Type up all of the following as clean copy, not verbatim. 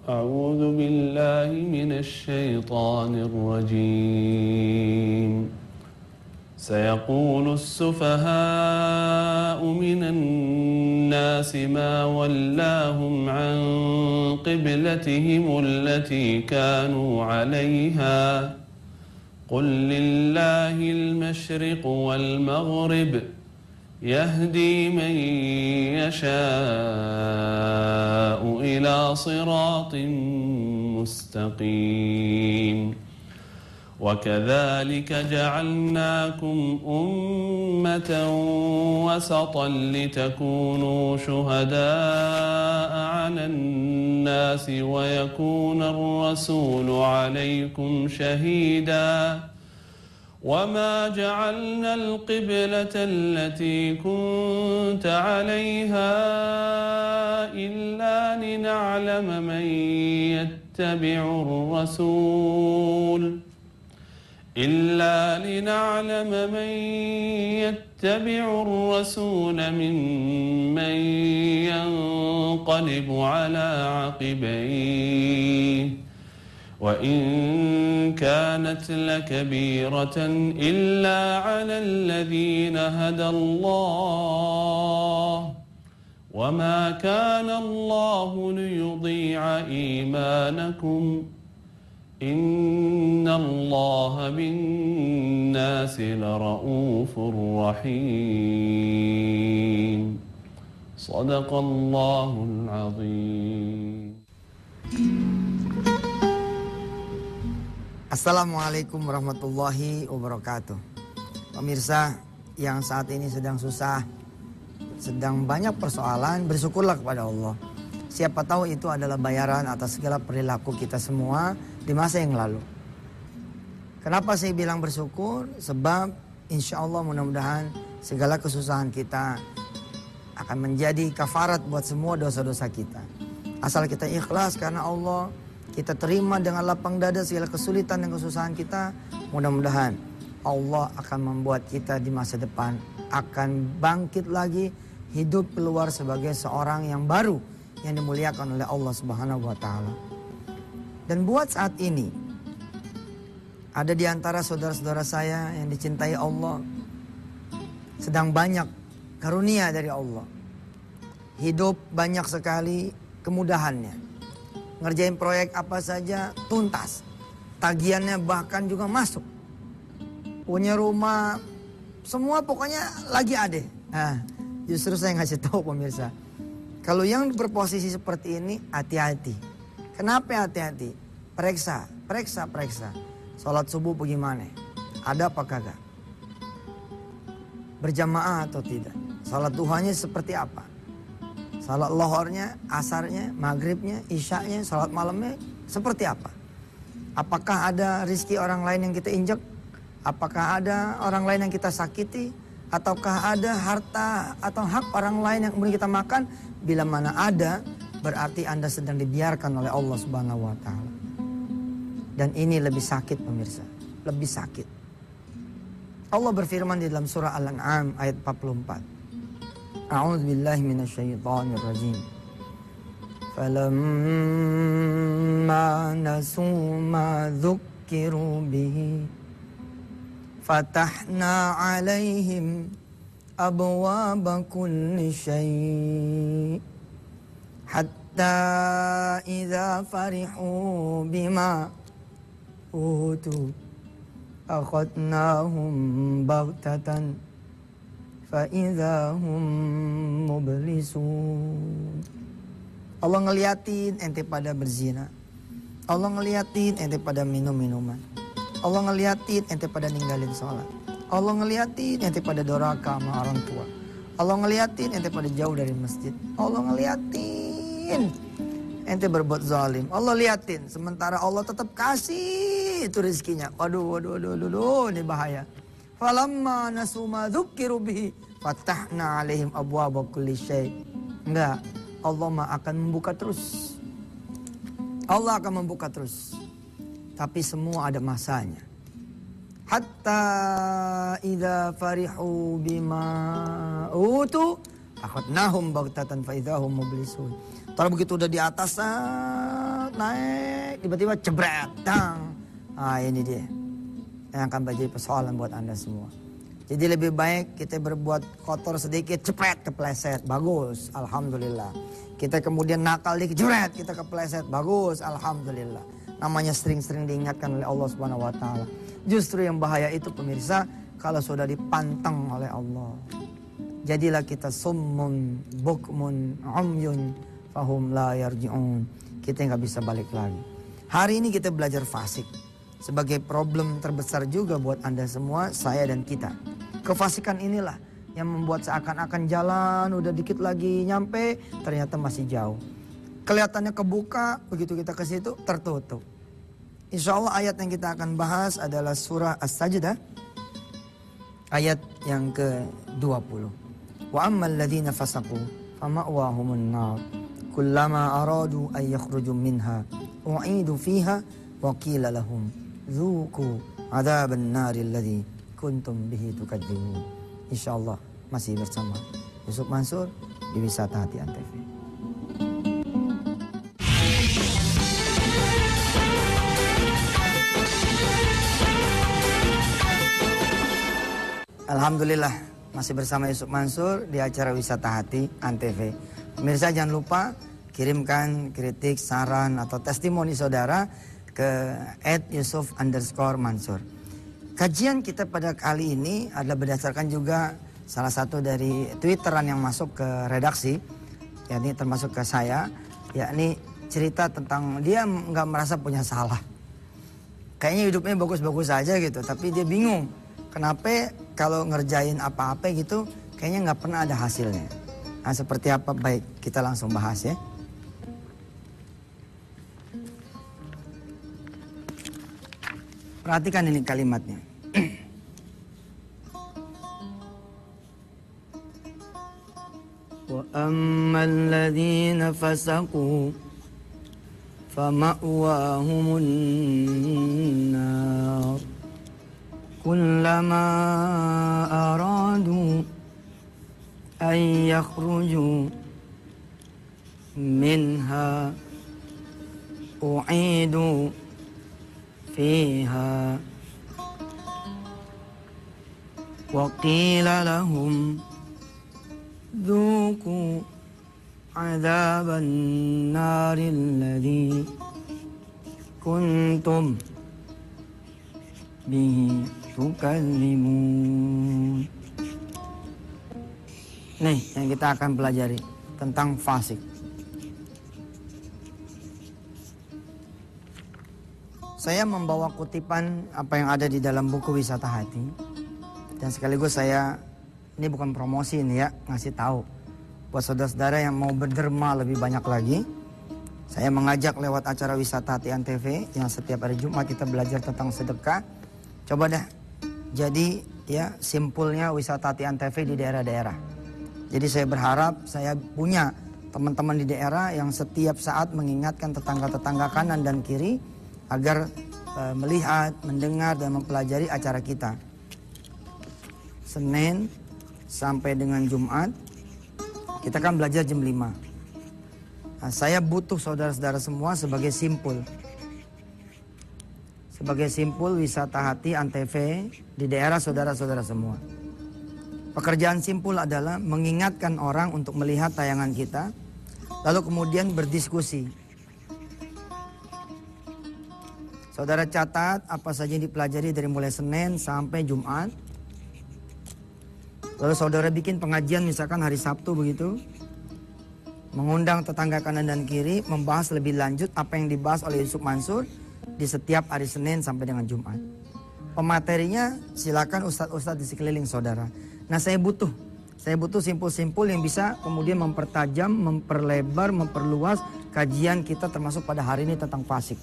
أعوذ بالله من الشيطان الرجيم سيقول السفهاء من الناس ما ولاهم عن قبلتهم التي كانوا عليها قل لله المشرق والمغرب يهدي من يشاء إلى صراط مستقيم وكذلك جعلناكم أمة وسطا لتكونوا شهداء على الناس ويكون الرسول عليكم شهيدا وما جعلنا القبلة التي كنت عليها إلا لنعلم من يتبع الرسول ممن ينقلب على عقبيه وإن كانت لكبيرة إلا على الذين هدى الله وما كان الله ليضيع إيمانكم إن الله بالناس لرؤوف رحيم صدق الله العظيم. Assalamualaikum warahmatullahi wabarakatuh. Pemirsa yang saat ini sedang susah, sedang banyak persoalan, bersyukurlah kepada Allah. Siapa tahu itu adalah bayaran atas segala perilaku kita semua di masa yang lalu. Kenapa saya bilang bersyukur? Sebab insya Allah mudah-mudahan segala kesusahan kita akan menjadi kafarat buat semua dosa-dosa kita. Asal kita ikhlas karena Allah, kita terima dengan lapang dada segala kesulitan dan kesusahan kita. Mudah-mudahan Allah akan membuat kita di masa depan akan bangkit lagi, hidup keluar sebagai seorang yang baru, yang dimuliakan oleh Allah Subhanahu wa Ta'ala. Dan buat saat ini, ada di antara saudara-saudara saya yang dicintai Allah, sedang banyak karunia dari Allah. Hidup banyak sekali kemudahannya. Ngerjain proyek apa saja tuntas. Tagihannya bahkan juga masuk. Punya rumah, semua pokoknya lagi ada. Nah, justru saya ngasih tahu pemirsa, kalau yang berposisi seperti ini hati-hati. Kenapa hati-hati? Periksa. Sholat subuh bagaimana? Ada apa kagak? Berjamaah atau tidak? Sholat duhanya seperti apa? Salat lohornya, asarnya, maghribnya, isyaknya, salat malamnya seperti apa? Apakah ada rizki orang lain yang kita injak? Apakah ada orang lain yang kita sakiti? Ataukah ada harta atau hak orang lain yang kemudian kita makan? Bila mana ada, berarti Anda sedang dibiarkan oleh Allah Subhanahu wa Ta'ala. Dan ini lebih sakit pemirsa, lebih sakit. Allah berfirman di dalam surah Al-An'am ayat 44. A'udzu billahi minasyaitonir rajim. Falamma nasu ma dzukkiru bihi fatahna 'alaihim abwaaba kulli syai' hatta idza farihu bima utu akhadnahum baghtatan فَإِذَا هُمْ مُبْلِسُونَ. Allah ngeliatin ente pada berzina. Allah ngeliatin ente pada minum-minuman. Allah ngeliatin ente pada ninggalin sholat. Allah ngeliatin ente pada doraka sama orang tua. Allah ngeliatin ente pada jauh dari masjid. Allah ngeliatin ente berbuat zalim. Allah liatin. Sementara Allah tetap kasih itu rezekinya. Waduh, ini bahaya. Falamma nasu ma dzukkiru bihi fatahna 'alaihim abwaaba kulli syai'. Enggak, Allah mah akan membuka terus. Allah akan membuka terus. Tapi semua ada masanya. Hatta idza farihu bima utu akhadnahum baghtatan fa idza hum mublisun. Kalau begitu udah di atas, naik, tiba-tiba jebret, dang. Ah, ini dia yang akan menjadi persoalan buat Anda semua. Jadi lebih baik kita berbuat kotor sedikit, cepet kepleset, bagus, alhamdulillah. Kita kemudian nakal dikit, jebret, kita kepleset, bagus, alhamdulillah. Namanya sering-sering diingatkan oleh Allah Subhanahu wa taala. Justru yang bahaya itu pemirsa, kalau sudah dipantang oleh Allah. Jadilah kita summun, bukmun, umyun, fahum la yarji'un. Kita nggak bisa balik lagi. Hari ini kita belajar fasik. Sebagai problem terbesar juga buat Anda semua, saya dan kita. Kefasikan inilah yang membuat seakan-akan jalan udah dikit lagi nyampe, ternyata masih jauh. Kelihatannya kebuka, begitu kita ke situ tertutup. Insya Allah ayat yang kita akan bahas adalah surah As-Sajdah, ayat yang ke-20. Wa ammal ladzina fasaqu fama'wahumun nar kullama aradu ay yakhruju minha u'idu fiha wa qila lahum dzuqu adzaban naril ladzi kuntum bihi tukadzibun. Insyaallah masih bersama Yusuf Mansur di Wisata Hati Antv. Alhamdulillah masih bersama Yusuf Mansur di acara Wisata Hati Antv. Pemirsa jangan lupa kirimkan kritik, saran atau testimoni saudara ke @yusuf_mansur. Kajian kita pada kali ini adalah berdasarkan juga salah satu dari twitteran yang masuk ke redaksi, yakni termasuk ke saya, yakni cerita tentang dia nggak merasa punya salah. Kayaknya hidupnya bagus-bagus aja gitu, tapi dia bingung kenapa kalau ngerjain apa-apa gitu kayaknya nggak pernah ada hasilnya. Nah, seperti apa? Baik, kita langsung bahas ya. Perhatikan ini kalimatnya. Wa ammal ladzina fasaqu fama'wahumun nar kullama aradu ay yakhruju minha u'idu fiha wa qila lahum dhuqu adzaban naril ladzi kuntum bihi tukadzibun. Nih yang kita akan pelajari tentang fasik. Saya membawa kutipan apa yang ada di dalam buku Wisata Hati. Dan sekaligus saya, ini bukan promosi ini ya, ngasih tahu. Buat saudara-saudara yang mau berderma lebih banyak lagi, saya mengajak lewat acara Wisata Hati Antv yang setiap hari Jumat kita belajar tentang sedekah. Coba dah, jadi ya simpulnya Wisata Hati Antv di daerah-daerah. Jadi saya berharap saya punya teman-teman di daerah yang setiap saat mengingatkan tetangga-tetangga kanan dan kiri agar melihat, mendengar dan mempelajari acara kita. Senin sampai dengan Jumat kita kan belajar jam 5. Nah, saya butuh saudara-saudara semua sebagai simpul. Sebagai simpul Wisata Hati Antv di daerah saudara-saudara semua. Pekerjaan simpul adalah mengingatkan orang untuk melihat tayangan kita, lalu kemudian berdiskusi. Saudara catat apa saja yang dipelajari dari mulai Senin sampai Jumat. Lalu saudara bikin pengajian misalkan hari Sabtu begitu. Mengundang tetangga kanan dan kiri, membahas lebih lanjut apa yang dibahas oleh Yusuf Mansur di setiap hari Senin sampai dengan Jumat. Pematerinya silakan ustadz-ustadz di sekeliling saudara. Nah saya butuh simpul-simpul yang bisa kemudian mempertajam, memperlebar, memperluas kajian kita termasuk pada hari ini tentang fasik.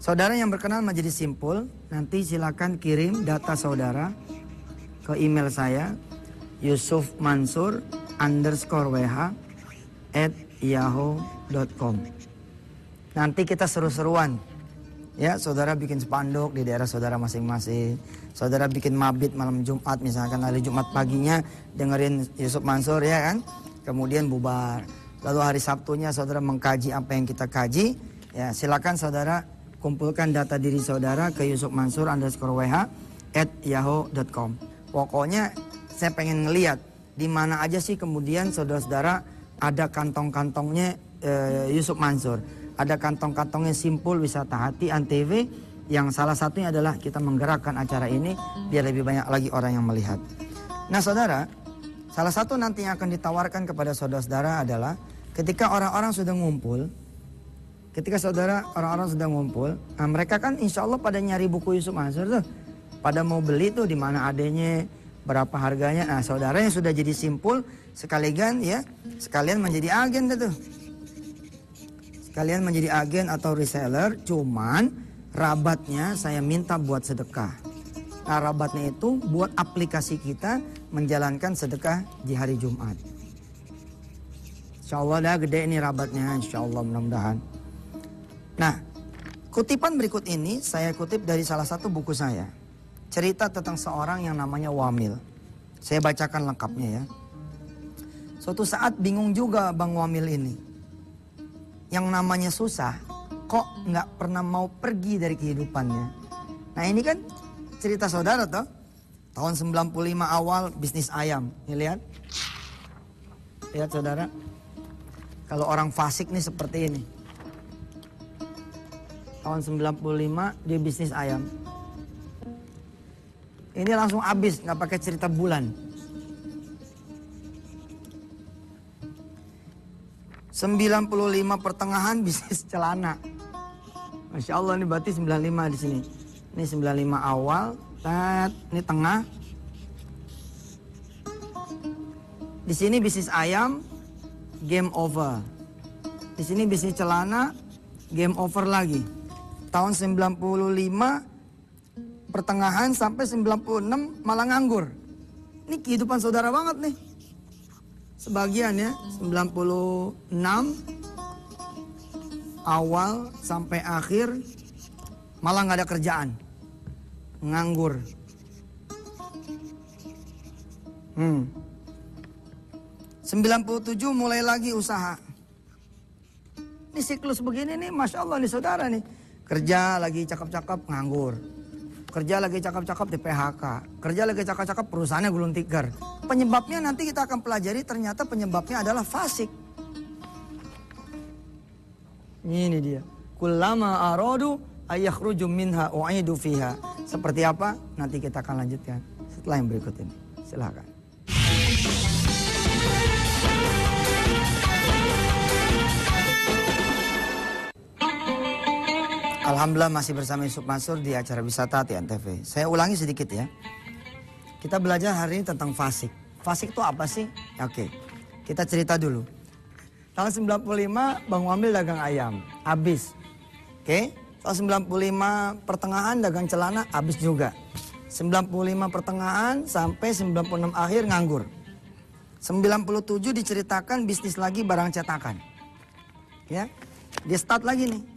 Saudara yang berkenan menjadi simpul, nanti silakan kirim data saudara ke email saya yusufmansur_wh@yahoo.com. Nanti kita seru-seruan. Ya, saudara bikin spanduk di daerah saudara masing-masing. Saudara bikin mabit malam Jumat, misalkan hari Jumat paginya dengerin Yusuf Mansur ya kan. Kemudian bubar. lalu hari Sabtunya saudara mengkaji apa yang kita kaji, ya silakan saudara kumpulkan data diri saudara ke yusufmansur_wh@yahoo.com. Pokoknya saya pengen ngeliat di mana aja sih kemudian saudara-saudara ada kantong-kantongnya Yusuf Mansur, ada kantong-kantongnya Simpul Wisata Hati Antv, yang salah satunya adalah kita menggerakkan acara ini biar lebih banyak lagi orang yang melihat. Nah saudara, salah satu nanti yang akan ditawarkan kepada saudara-saudara adalah ketika orang-orang sudah ngumpul, nah mereka kan insya Allah pada nyari buku Yusuf Mansur tuh, pada mau beli tuh di mana adanya, berapa harganya. Nah saudara yang sudah jadi Simpul sekalian menjadi agen tuh, sekalian menjadi agen atau reseller, cuman rabatnya saya minta buat sedekah. Nah rabatnya itu buat aplikasi kita menjalankan sedekah di hari Jumat. Insya Allah dah gede ini rabatnya, insya Allah mudah-mudahan. Nah kutipan berikut ini saya kutip dari salah satu buku saya. Cerita tentang seorang yang namanya Wamil. Saya bacakan lengkapnya ya. Suatu saat bingung juga Bang Wamil ini. Yang namanya susah, kok nggak pernah mau pergi dari kehidupannya. Nah ini kan cerita saudara toh. Tahun 95 awal bisnis ayam. Nih lihat. Lihat saudara. Kalau orang fasik nih seperti ini. Tahun 95 dia bisnis ayam. Ini langsung habis, nggak pakai cerita bulan. 95 pertengahan bisnis celana. Masya Allah ini berarti 95 di sini. Ini 95 awal, ini tengah. Di sini bisnis ayam, game over. Di sini bisnis celana, game over lagi. Tahun 95 pertengahan sampai 96 malah nganggur. Ini kehidupan saudara banget nih. Sebagian ya, 96 awal sampai akhir malah nggak ada kerjaan, nganggur. 97 mulai lagi usaha. Ini siklus begini nih, masya Allah nih saudara nih. Kerja lagi cakep-cakep nganggur. Kerja lagi cakep-cakep di PHK. Kerja lagi cakep-cakep perusahaannya gulung tikar. Penyebabnya nanti kita akan pelajari, ternyata penyebabnya adalah fasik. Ini dia. Kullama aradu ayakhruju minha u'idu fiha. Seperti apa? Nanti kita akan lanjutkan setelah yang berikut ini. Silakan. Alhamdulillah masih bersama Yusuf Mansur di acara Wisata Hati Antv. Saya ulangi sedikit ya. Kita belajar hari ini tentang fasik. Fasik itu apa sih? Oke, kita cerita dulu. Tahun 95 Bang Wamil dagang ayam, habis. Oke, tahun 95 pertengahan dagang celana, habis juga. 95 pertengahan sampai 96 akhir nganggur. 97 diceritakan bisnis lagi barang cetakan. Ya, dia start lagi nih.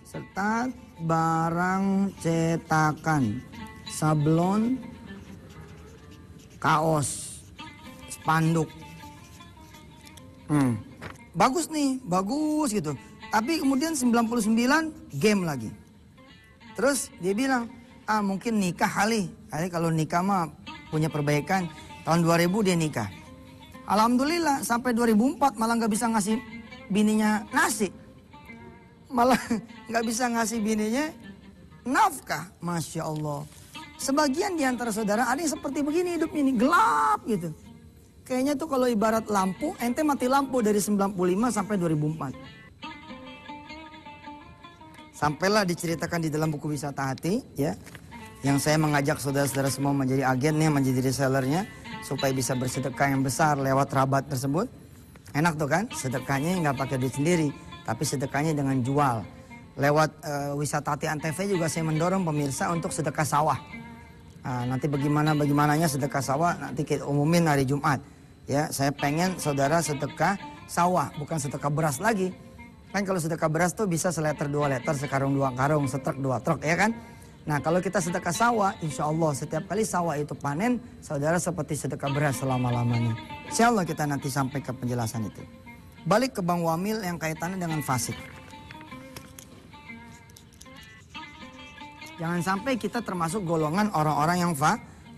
Start barang cetakan, sablon, kaos, spanduk. Bagus nih, bagus gitu. Tapi kemudian 99 game lagi. Terus dia bilang, mungkin nikah kali. Kalau nikah mah punya perbaikan. Tahun 2000 dia nikah. Alhamdulillah sampai 2004 malah nggak bisa ngasih bininya nasi. Malah nggak bisa ngasih bininya nafkah. Masya Allah. Sebagian di antara saudara ada yang seperti begini hidupnya ini, gelap gitu. Kayaknya tuh kalau ibarat lampu, ente mati lampu dari 95 sampai 2004. Sampailah diceritakan di dalam buku Wisata Hati ya. Yang saya mengajak saudara-saudara semua menjadi agennya, menjadi resellernya. Supaya bisa bersedekah yang besar lewat rabat tersebut. Enak tuh kan, sedekahnya nggak pakai duit sendiri. Tapi sedekahnya dengan jual. Lewat Wisata Hati Antv juga saya mendorong pemirsa untuk sedekah sawah. Nanti bagaimananya sedekah sawah nanti kita umumin hari Jumat. Ya, saya pengen saudara sedekah sawah, bukan sedekah beras lagi. Kan kalau sedekah beras tuh bisa seliter 2 liter, sekarung 2 karung, setruk 2 truk ya kan. Nah kalau kita sedekah sawah, insya Allah setiap kali sawah itu panen, saudara seperti sedekah beras selama-lamanya. Insya Allah kita nanti sampai ke penjelasan itu. Balik ke Bang Wamil yang kaitannya dengan fasik. Jangan sampai kita termasuk golongan orang-orang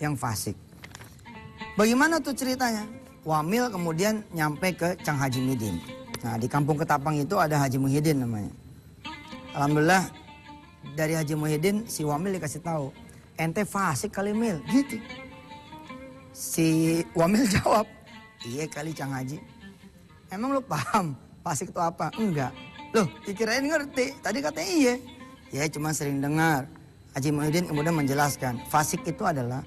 yang fasik. Bagaimana tuh ceritanya? Wamil kemudian nyampe ke Cang Haji Muhyiddin. Nah, di kampung Ketapang itu ada Haji Muhyiddin namanya. Alhamdulillah dari Haji Muhyiddin si Wamil dikasih tahu, ente fasik kali Mil, gitu. Si Wamil jawab, iya kali Cang Haji. Emang lu paham fasik itu apa? Enggak. Loh, dikirain ngerti. Tadi katanya iya. Ya cuma sering dengar. Haji Muhyiddin kemudian menjelaskan, fasik itu adalah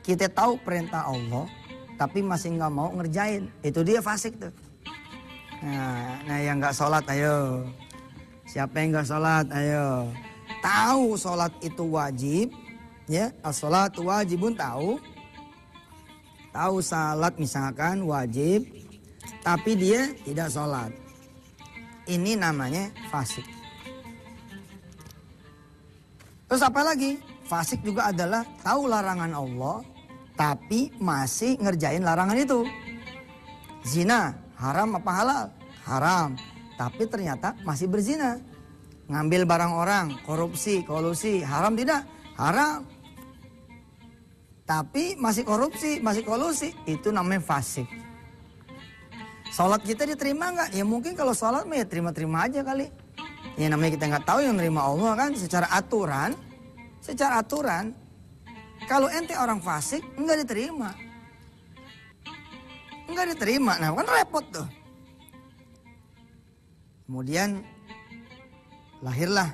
kita tahu perintah Allah tapi masih nggak mau ngerjain. Itu dia fasik tuh. Nah yang nggak sholat ayo. Siapa yang nggak sholat ayo. Tahu sholat itu wajib, ya, as-sholatu wajibun, tahu salat misalkan wajib, tapi dia tidak sholat. Ini namanya fasik. Terus apa lagi? Fasik juga adalah tahu larangan Allah, tapi masih ngerjain larangan itu. Zina, haram apa halal? Haram. Tapi ternyata masih berzina. Ngambil barang orang, korupsi, kolusi, haram tidak? Haram. Tapi masih korupsi, masih kolusi, itu namanya fasik. Sholat kita diterima nggak? Ya mungkin kalau sholat ya terima-terima aja kali. Ya namanya kita nggak tahu yang nerima Allah kan. Secara aturan, kalau ente orang fasik nggak diterima. Nah kan repot tuh. Kemudian lahirlah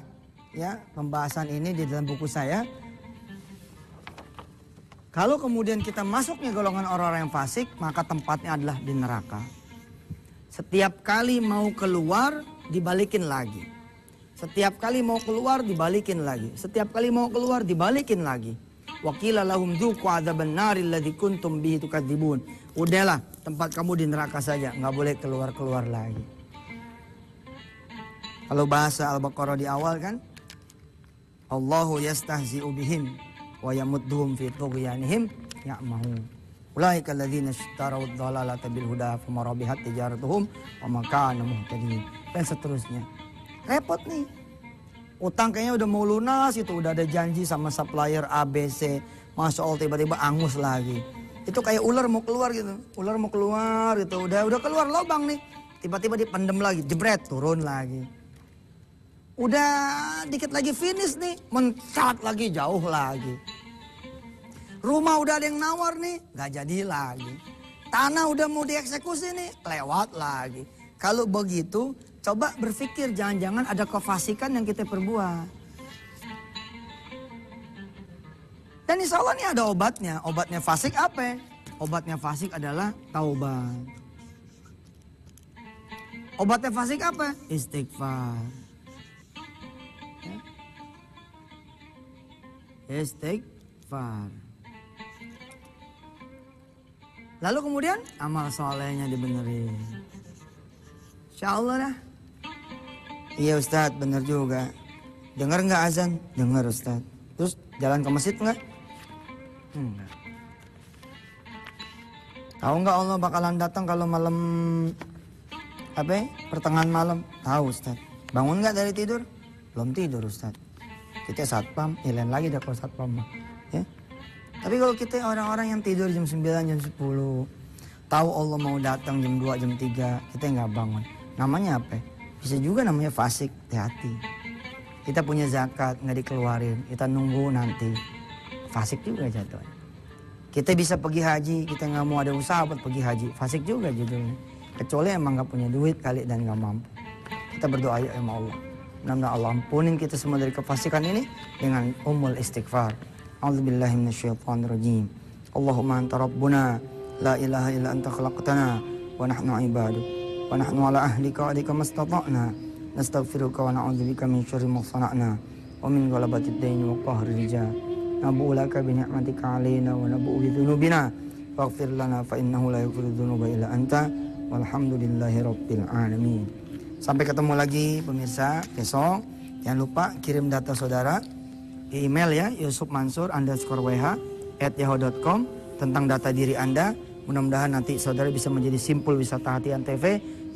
ya pembahasan ini di dalam buku saya. Kalau kemudian kita masuknya golongan orang-orang yang fasik, maka tempatnya adalah di neraka. Setiap kali mau keluar dibalikin lagi. Setiap kali mau keluar dibalikin lagi. Setiap kali mau keluar dibalikin lagi. Wa qila lahum dzuqu adzaban naril ladzi kuntum bihi tukadzibun. Udahlah, tempat kamu di neraka saja, nggak boleh keluar-keluar lagi. Kalau bahasa Al-Baqarah di awal kan, Allahu yastahzi'u bihim wa yamudduhum fi tughyanihim ya'mahun. Ulaika alladzina ishtaraw ad-dhalalata bil huda fama rabihat tijaratuhum wa ma kanu muhtadin. Dan seterusnya. Repot nih. Utang kayaknya udah mau lunas itu, udah ada janji sama supplier ABC. Masya Allah tiba-tiba angus lagi. Itu kayak ular mau keluar gitu. Ular mau keluar gitu. Udah keluar lubang nih. Tiba-tiba dipendem lagi, jebret, turun lagi. Udah dikit lagi finish nih, mencat lagi, jauh lagi. Rumah udah ada yang nawar nih, gak jadi lagi. Tanah udah mau dieksekusi nih, lewat lagi. Kalau begitu, coba berpikir jangan-jangan ada kefasikan yang kita perbuat. Dan insya Allah ini ada obatnya. Obatnya fasik apa? Obatnya fasik adalah taubat. Obatnya fasik apa? Istighfar. Istighfar. Lalu kemudian amal solehnya dibenerin. Insya Allah dah. Iya Ustadz, bener juga. Dengar nggak azan? Dengar Ustadz. Terus jalan ke masjid nggak? Enggak. Tahu nggak Allah bakalan datang kalau malam pertengahan malam? Tahu Ustadz. Bangun nggak dari tidur? Belum tidur Ustadz. Kita satpam, lain lagi dah kalau satpam mah. Ya. Tapi kalau kita orang-orang yang tidur jam 9, jam 10, tahu Allah mau datang jam 2, jam 3, kita nggak bangun. Namanya apa? Bisa juga namanya fasik, hati-hati. Kita punya zakat, nggak dikeluarin, kita nunggu nanti. Fasik juga jatuhnya. Kita bisa pergi haji, kita nggak mau ada usaha buat pergi haji. Fasik juga judulnya. Kecuali emang nggak punya duit kali dan nggak mampu. Kita berdoa ya sama Allah. Mudah-mudahan Allah ampunin kita semua dari kefasikan ini dengan istighfar. A'udzubillahi minasyaitonirrajim. Allahumma anta rabbuna la ilaha illa anta khalaqtana wa nahnu ibaduk wa nahnu ala ahlika wa adika mastata'na nastaghfiruka wa na'udzubika min syarri ma sana'na wa min ghalabatid daini wa qahri rijal. Nabu'u laka bi ni'matika 'alaina wa nabu'u bi dzunubina faghfir lana fa innahu la yaghfiru dzunuba illa anta walhamdulillahi rabbil alamin. Sampai ketemu lagi pemirsa besok. Jangan lupa kirim data saudara email ya, yusufmansur_wh@yahoo.com tentang data diri Anda. Mudah-mudahan nanti saudara bisa menjadi simpul wisata hati Antv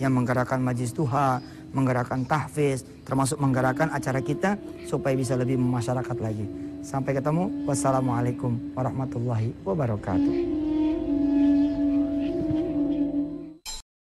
yang menggerakkan majlis duha, menggerakkan tahfiz, termasuk menggerakkan acara kita supaya bisa lebih memasyarakat lagi. Sampai ketemu. Wassalamualaikum warahmatullahi wabarakatuh.